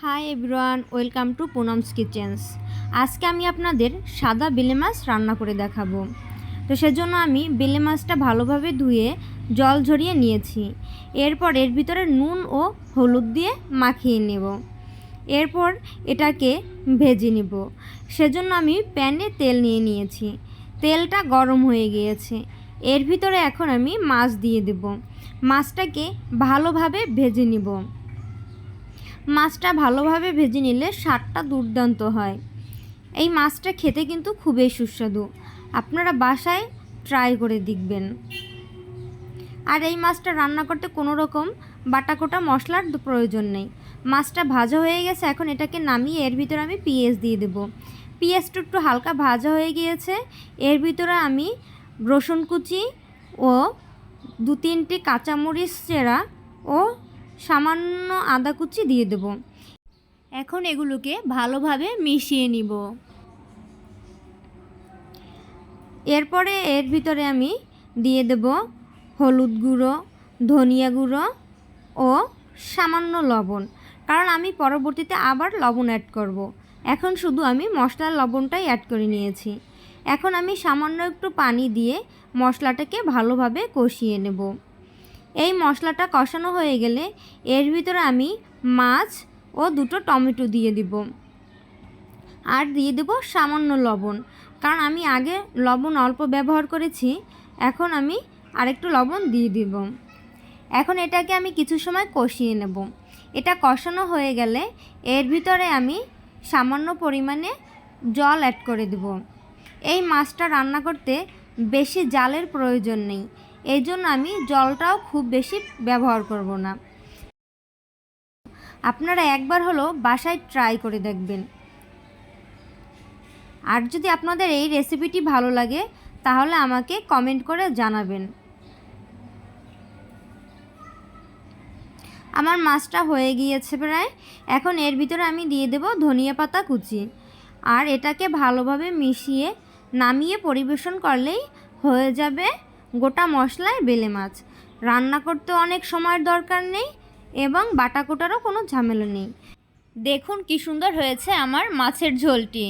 High everyone, welcome to Poonam's kitchens. আজকে আমি আপনাদের সাদা বেলে মাছ রান্না করে দেখাবো। তো সেজন্য আমি বেলে মাছটা ভালোভাবে ধুয়ে জল ঝরিয়ে নিয়েছি। এরপর এর ভিতরে নুন ও হলুদ দিয়ে মাখিয়ে নেব। এরপর এটাকে ভেজে নেব। সেজন্য আমি প্যানে তেল নিয়ে নিয়েছি। তেলটা গরম হয়ে গিয়েছে। এর ভিতরে এখন আমি মাছ দিয়ে দেব। মাছটাকে ভালোভাবে ভেজে নেব। মাছটা ভালোভাবে ভেজে নিলে স্বাদটা দুর্দান্ত হয়। এই মাছটা খেতে কিন্তু খুবই সুস্বাদু। আপনারা বাসায় ট্রাই করে দেখবেন। আর এই মাছটা রান্না করতে কোনো রকম বাটাকোটা মশলার প্রয়োজন নেই। মাছটা ভাজা হয়ে গেছে, এখন এটাকে নামিয়ে এর ভিতরে আমি পেঁয়াজ দিয়ে দেব। পেঁয়াজটা একটু হালকা ভাজা হয়ে গিয়েছে। এর ভিতরে আমি রসুন কুচি ও 2-3টি কাঁচামরিচ চেরা ও সামান্য আদা কুচি দিয়ে দেব। এখন এগুলোকে ভালোভাবে মিশিয়ে নিব। এরপরে এর ভিতরে আমি দিয়ে দেব হলুদ গুঁড়ো, ধনিয়া গুঁড়ো ও সামান্য লবণ, কারণ আমি পরবর্তীতে আবার লবণ অ্যাড করব। এখন শুধু আমি মশলার লবণটাই অ্যাড করে নিয়েছি। এখন আমি সামান্য একটু পানি দিয়ে মশলাটাকে ভালোভাবে কষিয়ে নেব। এই মশলাটা কষানো হয়ে গেলে এর ভিতরে আমি মাছ ও 2টো টমেটো দিয়ে দিব। আর দিয়ে দেব সামান্য লবণ, কারণ আমি আগে লবণ অল্প ব্যবহার করেছি। এখন আমি আরেকটু লবণ দিয়ে দিব। এখন এটাকে আমি কিছু সময় কষিয়ে নেব। এটা কষানো হয়ে গেলে এর ভিতরে আমি সামান্য পরিমাণে জল অ্যাড করে দেব। এই মাছটা রান্না করতে বেশি জালের প্রয়োজন নেই, এই জন্য আমি জলটাও খুব বেশি ব্যবহার করব না। আপনারা একবার হলো বাসায় ট্রাই করে দেখবেন। আর যদি আপনাদের এই রেসিপিটি ভালো লাগে তাহলে আমাকে কমেন্ট করে জানাবেন। আমার মাছটা হয়ে গিয়েছে প্রায়। এখন এর ভিতরে আমি দিয়ে দেব ধনিয়া পাতা কুচি। আর এটাকে ভালোভাবে মিশিয়ে নামিয়ে পরিবেশন করলেই হয়ে যাবে গোটা মশলায় বেলে মাছ। রান্না করতে অনেক সময়ের দরকার নেই এবং বাটাকোটারও কোনো ঝামেলা নেই। দেখুন কি সুন্দর হয়েছে আমার মাছের ঝোলটি।